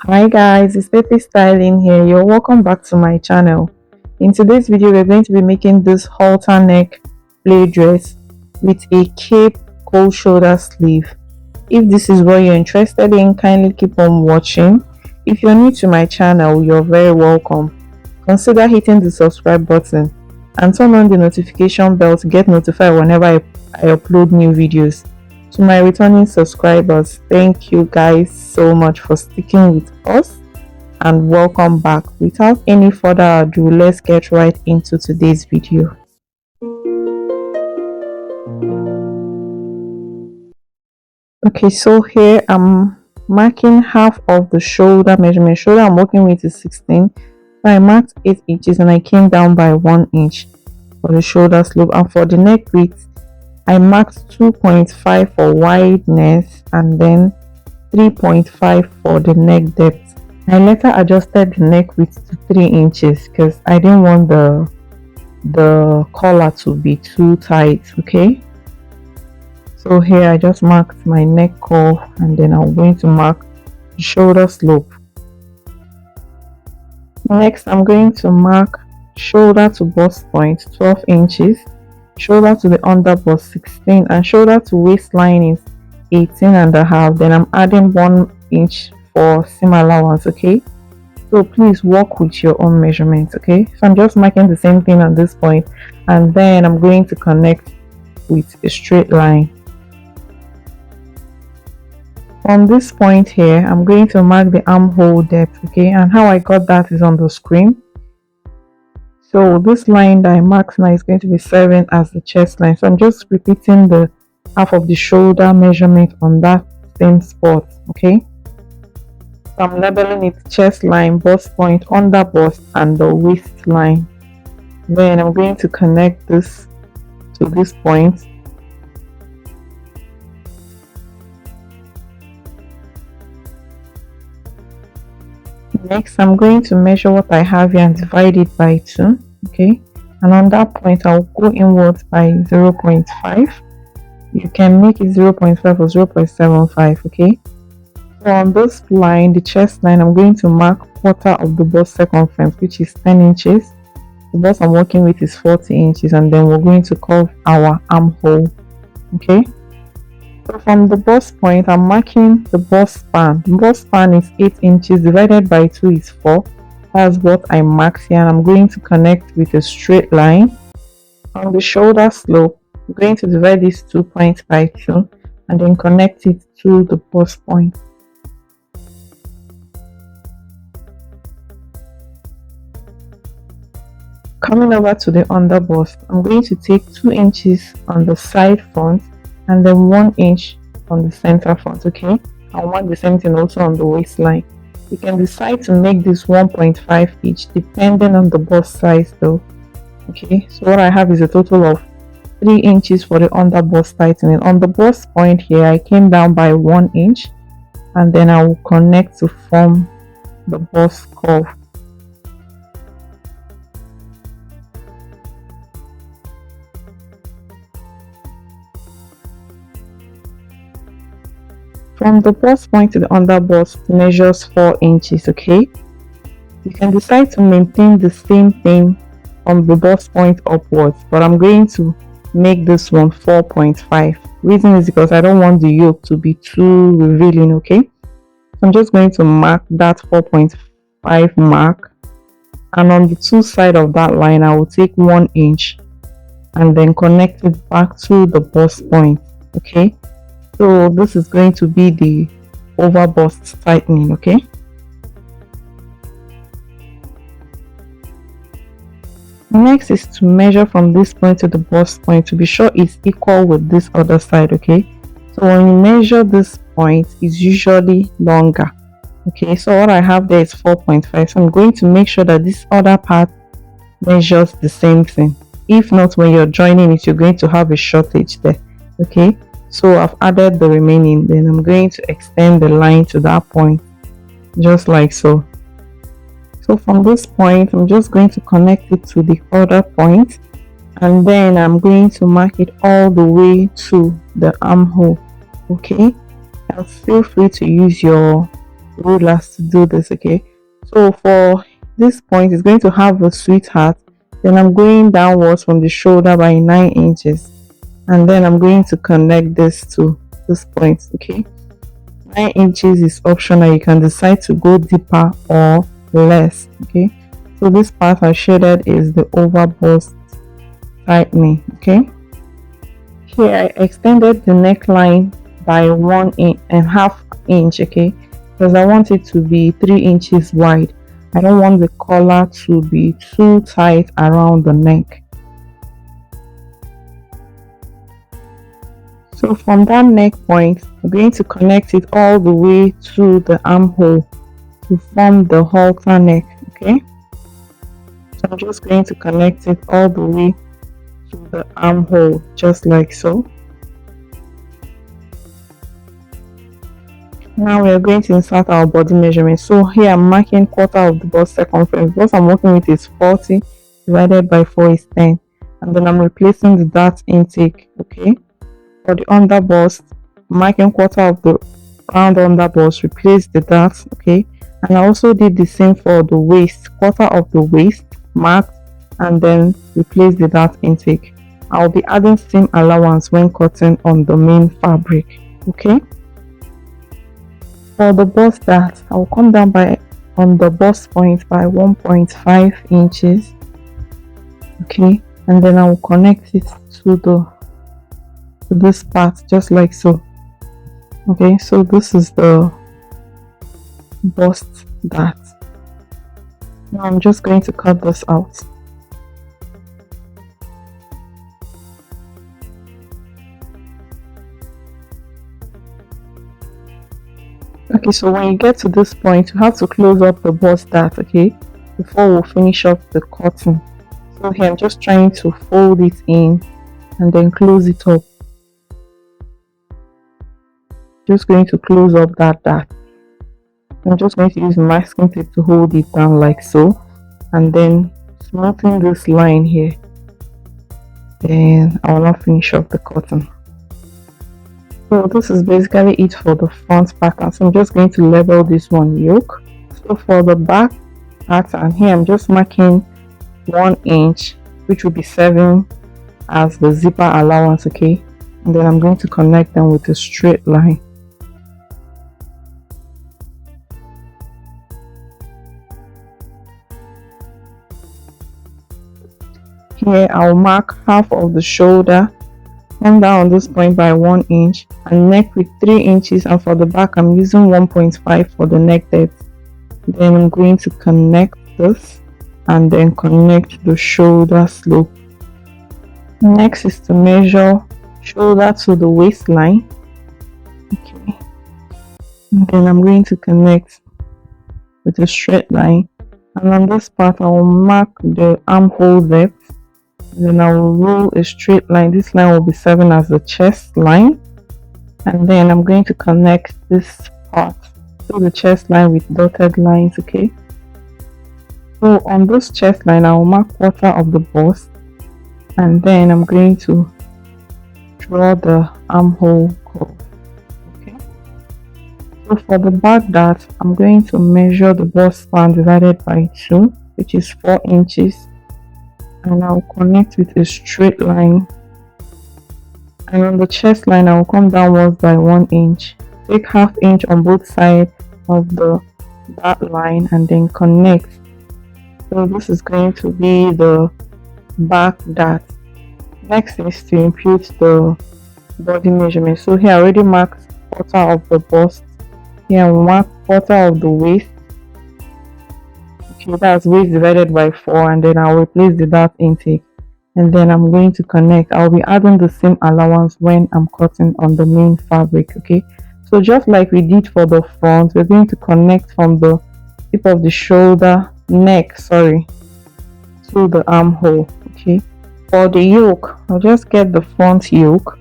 Hi guys, it's Pepe Styling here. You're welcome back to my channel. In today's video, we're going to be making this halter neck play dress with a cape cold shoulder sleeve. If this is what you're interested in, kindly keep on watching. If you're new to my channel, you're very welcome. Consider hitting the subscribe button and turn on the notification bell to get notified whenever I upload new videos. To my returning subscribers, thank you guys so much for sticking with us and welcome back. Without any further ado, let's get right into today's video. Okay, so here I'm marking half of the shoulder measurement. Shoulder I'm working with is 16, so I marked 8 inches and I came down by 1 inch for the shoulder slope, and for the neck width I marked 2.5 for wideness and then 3.5 for the neck depth. I later adjusted the neck width to 3 inches because I didn't want the collar to be too tight. Okay, so here I just marked my neck curve and then I'm going to mark the shoulder slope. Next I'm going to mark shoulder to bust point 12 inches, shoulder to the under bust 16, and shoulder to waistline is 18.5. Then I'm adding 1 inch for seam allowance. Okay, so please work with your own measurements. Okay, so I'm just marking the same thing at this point, and then I'm going to connect with a straight line. From this point here I'm going to mark the armhole depth. Okay, and how I got that is on the screen. So this line that I marked now is going to be serving as the chest line. So I'm just repeating the half of the shoulder measurement on that same spot. Okay, so I'm labeling it chest line, bust point, under bust, and the waistline. Then I'm going to connect this to this point. Next I'm going to measure what I have here and divide it by 2. Okay, and on that point I'll go inwards by 0.5. You can make it 0.5 or 0.75. okay, so on this line, the chest line, I'm going to mark quarter of the bust circumference, which is 10 inches. The bust I'm working with is 40 inches, and then we're going to curve our armhole. Okay, so from the bust point I'm marking the bust span. The bust span is 8 inches divided by 2 is 4. That's what I marked here, and I'm going to connect with a straight line. On the shoulder slope I'm going to divide these 2 points by 2 and then connect it to the bust point. Coming over to the under bust, I'm going to take 2 inches on the side front and then 1 inch on the center front. Okay, I want the same thing also on the waistline. You can decide to make this 1.5 each depending on the bust size though. Okay, so what I have is a total of 3 inches for the under bust tightening. On the bust point here I came down by 1 inch and then I will connect to form the bust curve. From the bust point to the under bust measures 4 inches. Okay, you can decide to maintain the same thing from the bust point upwards, but I'm going to make this one 4.5. Reason is because I don't want the yoke to be too revealing. Okay, so I'm just going to mark that 4.5 mark, and on the 2 sides of that line I will take 1 inch and then connect it back to the bust point. Okay, so this is going to be the over bust tightening. Okay, next is to measure from this point to the bust point to be sure it's equal with this other side. Okay, so when you measure this point it's usually longer. Okay, so what I have there is 4.5, so I'm going to make sure that this other part measures the same thing. If not, when you're joining it you're going to have a shortage there. Okay, so I've added the remaining, then I'm going to extend the line to that point just like so. So from this point I'm just going to connect it to the other point, and then I'm going to mark it all the way to the armhole. Okay, and feel free to use your rulers to do this. Okay, so for this point, it's going to have a sweetheart. Then I'm going downwards from the shoulder by 9 inches, and then I'm going to connect this to this point. Okay, 9 inches is optional. You can decide to go deeper or less. Okay, so this part I shaded is the over bust tightening. Okay, here I extended the neckline by 1.5 inch. Okay, because I want it to be 3 inches wide. I don't want the collar to be too tight around the neck. So from that neck point, I'm going to connect it all the way to the armhole to form the halter neck. Okay, so I'm just going to connect it all the way to the armhole, just like so. Now we are going to insert our body measurement. So here I'm marking quarter of the bust circumference. What I'm working with is 40 divided by 4 is 10, and then I'm replacing the dart intake. Okay, for the under bust, marking quarter of the round under bust, replace the dart. Okay, and I also did the same for the waist, quarter of the waist marked, and then replace the dart intake. I'll be adding seam allowance when cutting on the main fabric. Okay, for the bust dart, I'll come down by on the bust point by 1.5 inches. Okay, and then I will connect it to this part, just like so. Okay, so this is the bust dart. Now I'm just going to cut this out. Okay, so when you get to this point, you have to close up the bust dart, okay, before we'll finish up the cutting. So here I'm just trying to fold it in and then close it up. Just going to close up that dart. I'm just going to use masking tape to hold it down like so, and then smoothing this line here. Then I will now finish up the cutting. So this is basically it for the front pattern. So I'm just going to label this one yoke. So for the back pattern, here I'm just marking 1 inch, which will be 7 as the zipper allowance. Okay, and then I'm going to connect them with a straight line. Here I'll mark half of the shoulder, come down on this point by 1 inch, and neck with 3 inches, and for the back I'm using 1.5 for the neck depth. Then I'm going to connect this and then connect the shoulder slope. Next is to measure shoulder to the waistline. Okay, and then I'm going to connect with a straight line, and on this part I will mark the armhole depth. Then I will roll a straight line. This line will be serving as the chest line, and then I'm going to connect this part to the chest line with dotted lines. Okay, so on this chest line I will mark quarter of the bust, and then I'm going to draw the armhole curve. Okay, so for the back dart, I'm going to measure the bust span divided by 2, which is 4 inches, and I'll connect with a straight line. And on the chest line I will come downwards by 1 inch, take ½ inch on both sides of the dart line, and then connect. So this is going to be the back dart. Next is to impute the body measurement. So here I already marked quarter of the bust. Here I will mark quarter of the waist. Okay, that's waist divided by 4, and then I'll replace the dart intake, and then I'm going to connect. I'll be adding the same allowance when I'm cutting on the main fabric. Okay, so just like we did for the front, we're going to connect from the tip of the shoulder neck to the armhole. Okay, for the yoke, I'll just get the front yoke,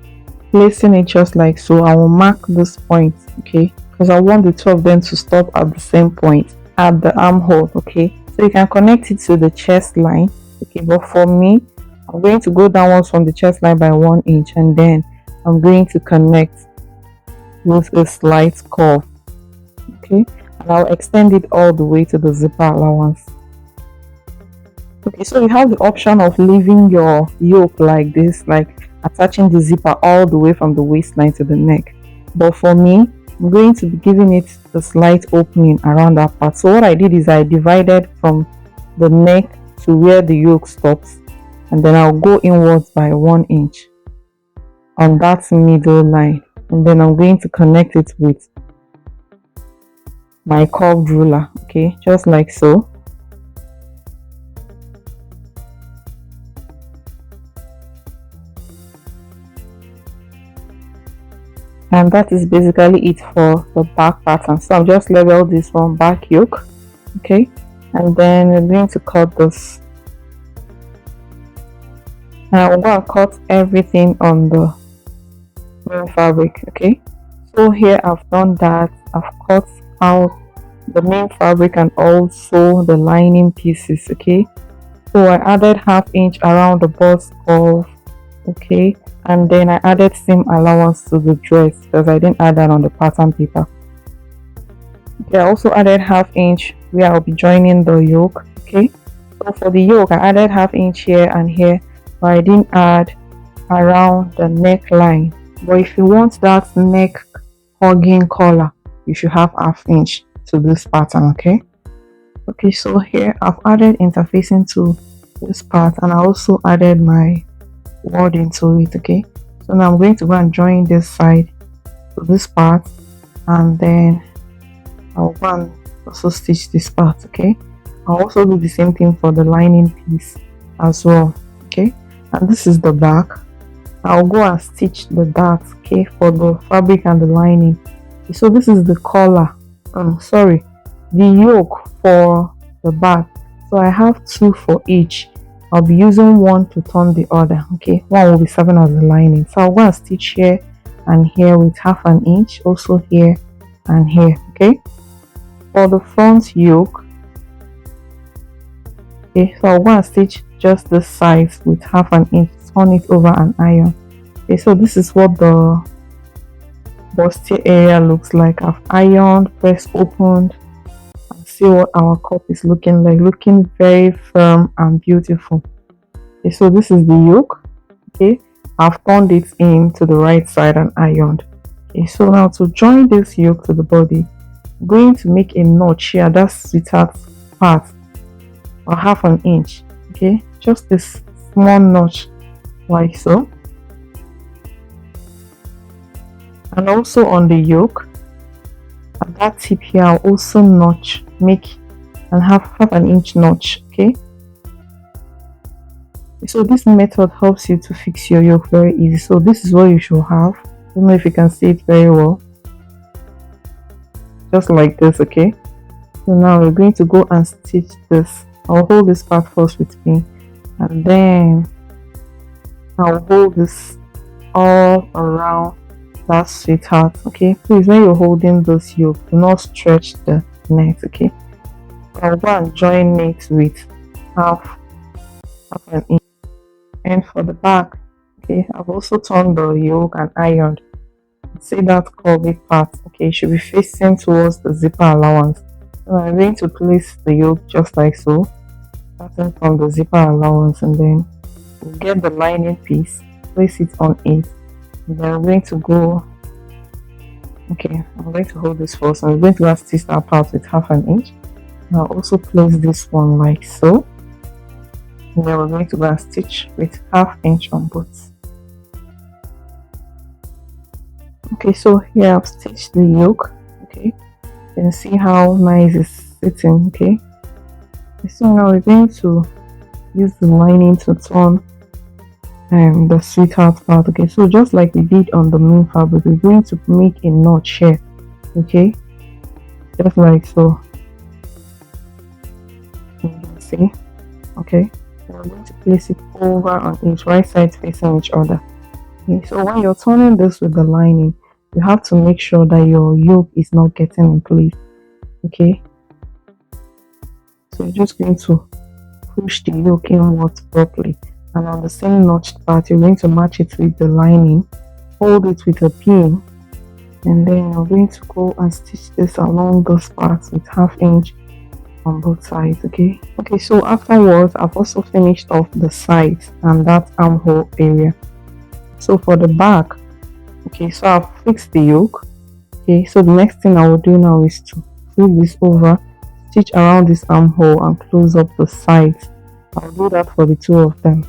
placing it just like so. I will mark this point, okay, because I want the two of them to stop at the same point at the armhole. Okay, so you can connect it to the chest line. Okay, but for me, I'm going to go downwards from the chest line by 1 inch, and then I'm going to connect with a slight curve. Okay, and I'll extend it all the way to the zipper allowance. Okay, so you have the option of leaving your yoke like this, like attaching the zipper all the way from the waistline to the neck. But for me, I'm going to be giving it a slight opening around that part. So what I did is I divided from the neck to where the yoke stops, and then I'll go inwards by 1 inch on that middle line, and then I'm going to connect it with my curved ruler. Okay, just like so. And that is basically it for the back pattern. So I'll just level this one back yoke. Okay, and then we're going to cut this, and I'll go and cut everything on the main fabric. Okay, so here I've done that. I've cut out the main fabric and also the lining pieces. Okay, so I added 1/2 inch around the bust curve. Okay, and then I added seam allowance to the dress because I didn't add that on the pattern paper. Okay, I also added 1/2 inch where I'll be joining the yoke. Okay, so for the yoke I added 1/2 inch here and here, but I didn't add around the neckline. But if you want that neck hugging collar, you should have 1/2 inch to this pattern. Okay, so here I've added interfacing to this part, and I also added my wording to it. Okay, so now I'm going to go and join this side to this part, and then I'll go and also stitch this part. Okay, I'll also do the same thing for the lining piece as well. Okay, and this is the back. I'll go and stitch the dart, okay, for the fabric and the lining. So this is the collar, the yoke for the back. So I have 2 for each. I'll be using one to turn the other. Okay, one will be serving as the lining. So I'll go and stitch here and here with 1/2 inch, also here and here. Okay, for the front yoke, okay, so I'll go and stitch just this side with 1/2 inch, turn it over and iron. Okay, so this is what the bustier area looks like. I've ironed, press opened, and see what our cup is looking like, looking very firm and beautiful. Okay, so this is the yoke. Okay, I've turned it in to the right side and ironed. Okay, so now to join this yoke to the body, I'm going to make a notch here. That's sweetheart part, or 1/2 inch. Okay, just this small notch like so. And also on the yoke, at that tip here, I'll also notch, make and have 1/2 inch notch. Okay, so this method helps you to fix your yoke very easy. So this is what you should have. I don't know if you can see it very well, just like this. Okay, so now we're going to go and stitch this. I'll hold this part first with me, and then I'll hold this all around that sweetheart. Okay, please, when you're holding this yoke, do not stretch the neck. Okay, I'll go and join it with half an inch. And for the back, okay, I've also turned the yoke and ironed. See that curvy part, okay, should be facing towards the zipper allowance. So I'm going to place the yoke just like so, starting from the zipper allowance, and then we'll get the lining piece, place it on it, and then I'm going to go. Okay, I'm going to hold this first. I'm going to go and stitch that part with 1/2 inch. And I'll also place this one like so, and then we're going to go and stitch with 1/2 inch on both. Okay, so here I've stitched the yoke. Okay, you can see how nice it's sitting. Okay, so now we're going to use the lining to turn the sweetheart part. Okay, so just like we did on the main fabric, we're going to make a notch here. Okay, just like so. You can see. Okay, so I'm going to place it over on each, right sides facing each other. Okay, so when you're turning this with the lining, you have to make sure that your yoke is not getting in place. Okay, so you're just going to push the yoke inwards properly, and on the same notched part, you're going to match it with the lining, hold it with a pin, and then I'm going to go and stitch this along those parts with 1/2 inch on both sides. Okay, so afterwards I've also finished off the sides and that armhole area. So for the back, okay, so I've fixed the yoke. Okay, so the next thing I will do now is to flip this over, stitch around this armhole and close up the sides. I'll do that for the two of them.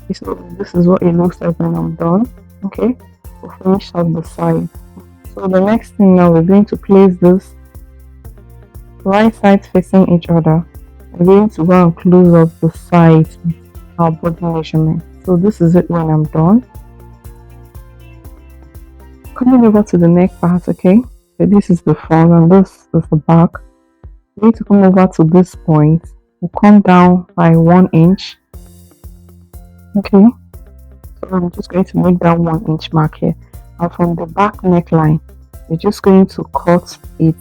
Okay, so this is what it looks like when I'm done. Okay, we'll finish up the side. So the next thing now, we're going to place this right sides facing each other. We're going to go and close up the sides with our body measurement. So this is it when I'm done. Coming over to the neck part, okay, so this is the front and this is the back. We're going to come over to this point. We'll come down by 1 inch. Okay, so I'm just going to make that 1 inch mark here, and from the back neckline we're just going to cut it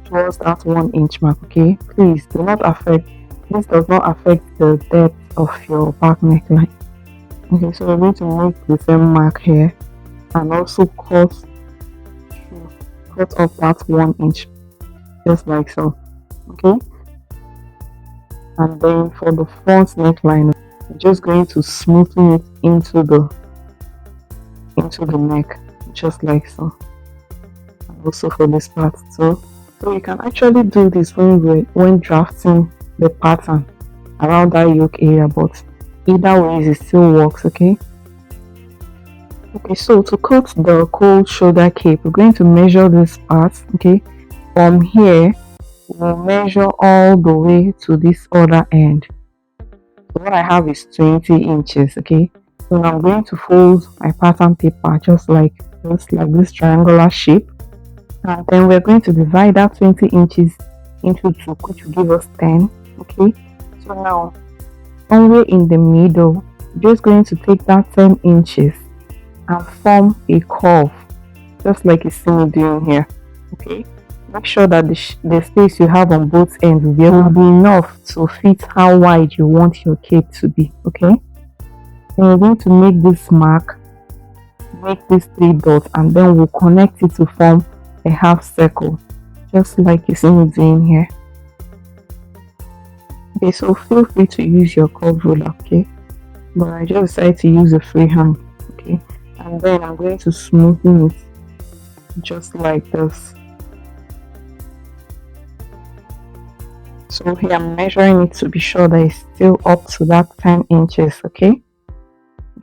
towards that 1 inch mark. Okay, please do not affect, this does not affect the depth of your back neckline. Okay, so we're going to make the same mark here and also cut off that 1 inch, just like so. Okay, and then for the front neckline, we're just going to smoothen it into the neck, just like so. And also for this part, so you can actually do this when drafting the pattern around that yoke area, but either way it still works. Okay, so to cut the cold shoulder cape, we're going to measure this part. Okay, from here we'll measure all the way to this other end. So what I have is 20 inches. Okay, so now I'm going to fold my pattern paper just like this triangular shape, and then we're going to divide that 20 inches into 2, which will give us 10. Okay, so now somewhere in the middle, we're just going to take that 10 inches and form a curve, just like you see me doing here. Okay, make sure that the space you have on both ends will be enough to fit how wide you want your cape to be. Okay, and we're going to make this mark, make these 3 dots, and then we'll connect it to form a half circle, just like you see me doing here. Okay, so feel free to use your curve ruler. Okay, but I just decided to use a freehand. Okay, and then I'm going to smoothen it just like this. So here I'm measuring it to be sure that it's still up to that 10 inches. Okay,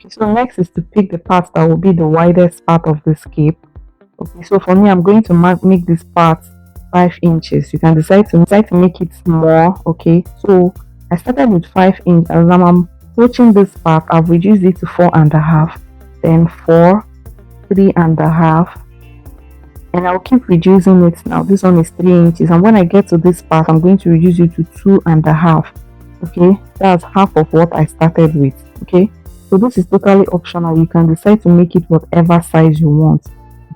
so next is to pick the part that will be the widest part of this cape. Okay, so for me, I'm going to make this part 5 inches. You can decide to make it more. Okay, so I started with 5 inches. As I'm approaching this part, I've reduced it to 4.5, then 4, 3.5, and I'll keep reducing it. Now this one is 3 inches, and when I get to this part, I'm going to reduce it to 2.5. Okay, that's half of what I started with. Okay, so this is totally optional. You can decide to make it whatever size you want,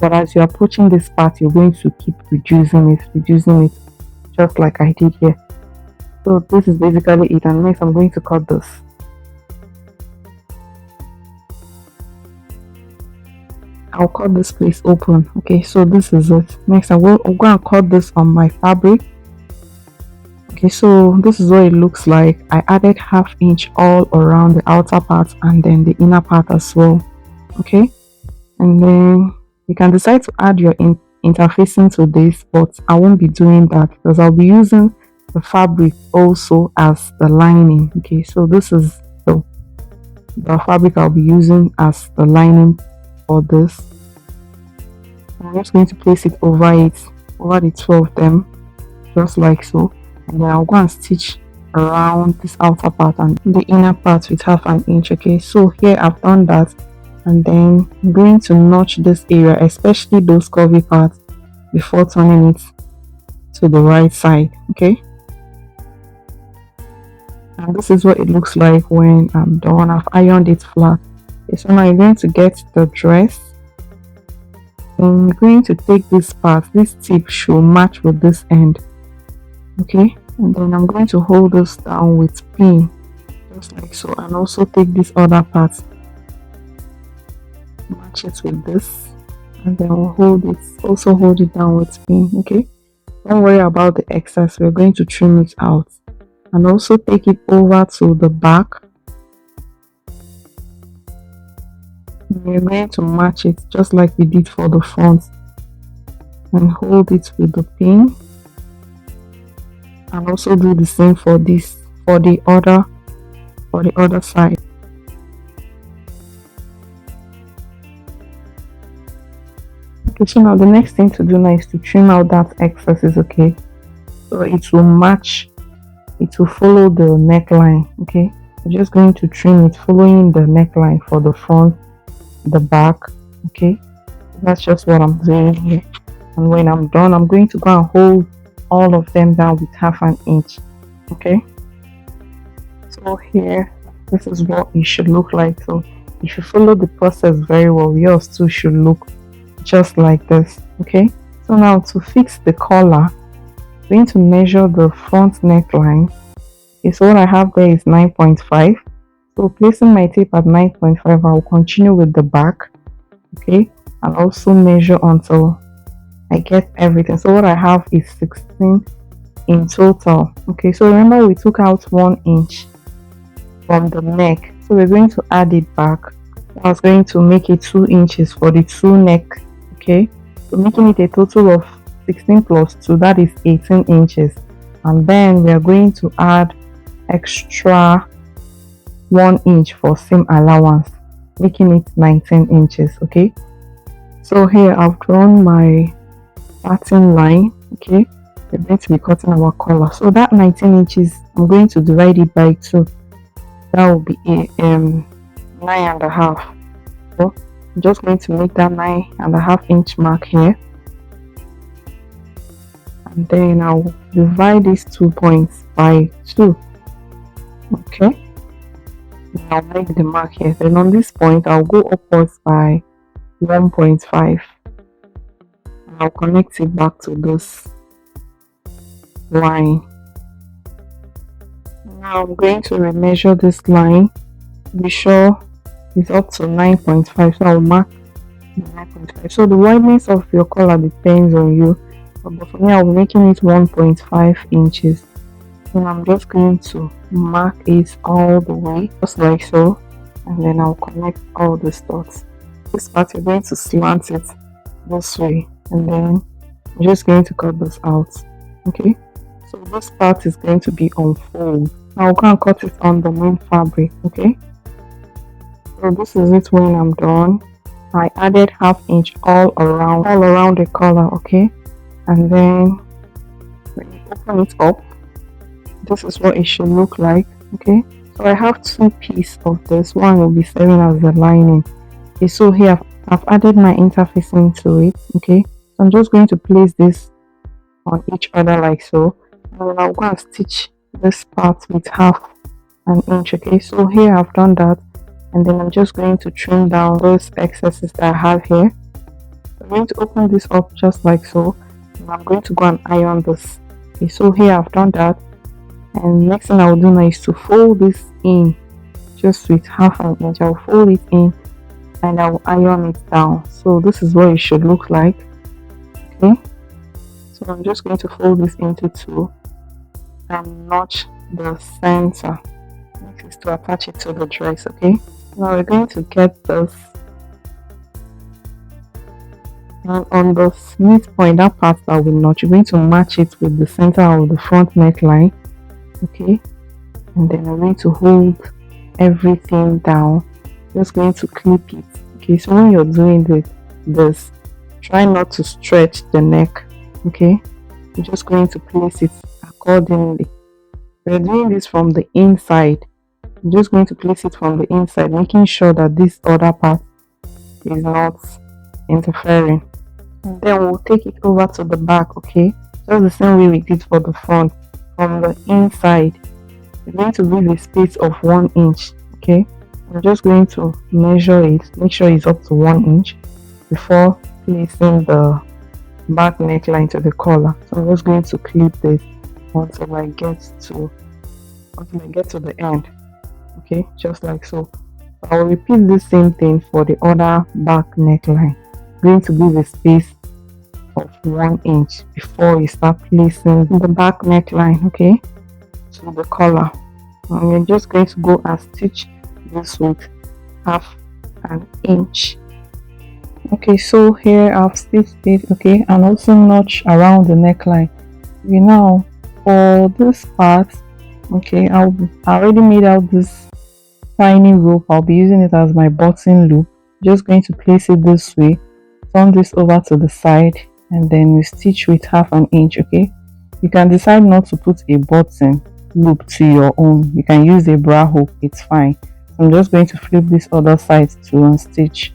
but as you're approaching this part, you're going to keep reducing it just like I did here. So this is basically it, and next I'm going to cut this. I'll cut this place open. Okay, so this is it. Next I'm going to cut this on my fabric. Okay, so this is what it looks like. I added 1/2 inch all around the outer part and then the inner part as well. Okay, and then you can decide to add your interfacing to this, but I won't be doing that because I'll be using the fabric also as the lining. Okay, so this is the fabric I'll be using as the lining for this. I'm just going to place it over the 2 of them, just like so, and then I'll go and stitch around this outer part and the inner part with 1/2 inch. Okay, so here I've done that, and then I'm going to notch this area, especially those curvy parts, before turning it to the right side. Okay, and this is what it looks like when I'm done. I've ironed it flat. Okay, so now you're going to get the dress, and you're going to take this part. This tip should match with this end. Okay, and then I'm going to hold this down with pin, just like so, and also take this other part match it with this, and then we'll hold it, also hold it down with pin. Okay, don't worry about the excess, we're going to trim it out. And also take it over to the back. We're going to match it just like we did for the front, and hold it with the pin, and also do the same for this, for the other side. Okay, so now the next thing to do now is to trim out that excess. Okay, so it will match, it will follow the neckline. Okay, we're just going to trim it following the neckline for the front, the back. Okay, that's just what I'm doing here. And when I'm done, I'm going to go and hold all of them down with 1/2 inch. Okay, so here, this is what it should look like. So if you follow the process very well, yours too should look just like this. Okay, so now to fix the collar, I'm going to measure the front neckline. Okay, so what I have there is 9.5. So placing my tape at 9.5, I will continue with the back. Okay, and also measure until I get everything. So what I have is 16 in total. Okay, so remember we took out 1 inch from the neck, so we're going to add it back. I was going to make it 2 inches for the 2 neck. Okay, so making it a total of 16 plus 2, that is 18 inches. And then we are going to add extra 1 inch for seam allowance, making it 19 inches. Okay, so here I've drawn my pattern line. Okay, we're going to be cutting our collar. So that 19 inches, I'm going to divide it by 2. That will be 9.5. So I'm just going to make that 9.5 inch mark here, and then I'll divide these 2 points by 2. Okay, and I'll make the mark here. Then on this point, I'll go upwards by 1.5. I'll connect it back to this line. Now I'm going to remeasure this line, be sure it's up to 9.5, so I'll mark 9.5. So the wideness of your collar depends on you, but for me I'll be making it 1.5 inches. And I'm just going to mark it all the way, just like so, and then I'll connect all the dots. This part you're going to slant it this way, and then I'm just going to cut this out. Okay, so this part is going to be on fold. Now I'll go and cut it on the main fabric. Okay, so this is it when I'm done. I added 1/2 inch all around the collar. Okay, and then when you open it up, this is what it should look like. Okay, so I have 2 pieces of this. One will be serving as the lining. Okay, so here I've added my interfacing to it. Okay, so I'm just going to place this on each other like so, and then I'll go and stitch this part with 1/2 inch. Okay, so here I've done that, and then I'm just going to trim down those excesses that I have here. I'm going to open this up just like so, and I'm going to go and iron this. Okay, so here I've done that, and next thing I will do now is to fold this in just with 1/2 inch. I'll fold it in and I'll iron it down. So this is what it should look like. Okay, so I'm just going to fold this into 2 and notch the center. Next is to attach it to the dress. Okay, now we're going to get this, and on the midpoint, that part that we notch, you're going to match it with the center of the front neckline. Okay, and then I'm going to hold everything down, just going to clip it. Okay, so when you're doing this, try not to stretch the neck. Okay, you're just going to place it accordingly. We're doing this from the inside. I'm just going to place it from the inside, making sure that this other part is not interfering. And then we'll take it over to the back. Okay, just the same way we did for the front. From the inside, we're going to leave a space of 1 inch. Okay, I'm just going to measure it, make sure it's up to 1 inch before placing the back neckline to the collar. So I'm just going to clip this until I get to the end. Okay, just like so. I'll repeat the same thing for the other back neckline. Going to give a space of 1 inch before you start placing the back neckline, okay, to the collar. And you're just going to go and stitch this with half an inch. Okay, so here I've stitched it, okay, and also notch around the neckline. Okay, now for this part, okay, I already made out this tiny rope. I'll be using it as my button loop. Just going to place it this way, turn this over to the side, and then we stitch with half an inch. Okay, you can decide not to put a button loop to your own. You can use a bra hook, it's fine. I'm just going to flip this other side to unstitch.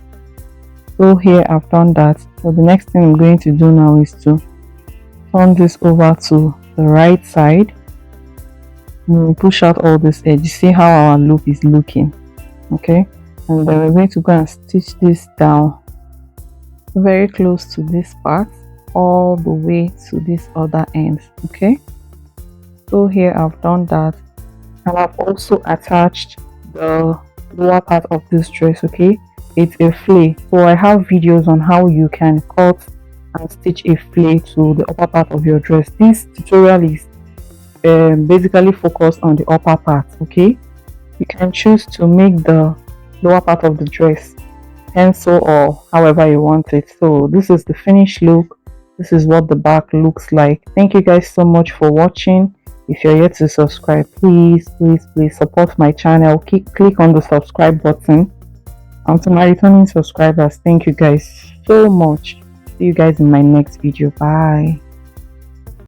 So here I've done that. So the next thing I'm going to do now is to turn this over to the right side. We'll push out all this edge. You see how our loop is looking, okay, and then we're going to go and stitch this down very close to this part all the way to this other end. Okay, so here I've done that, and I've also attached the lower part of this dress. Okay, it's a flay, so I have videos on how you can cut and stitch a flay to the upper part of your dress. This tutorial is basically focused on the upper part. Okay, you can choose to make the lower part of the dress pencil or however you want it. So this is the finished look. This is what the back looks like. Thank you guys so much for watching. If you're yet to subscribe, please support my channel. Click on the subscribe button. And to my returning subscribers, thank you guys so much. See you guys in my next video. Bye.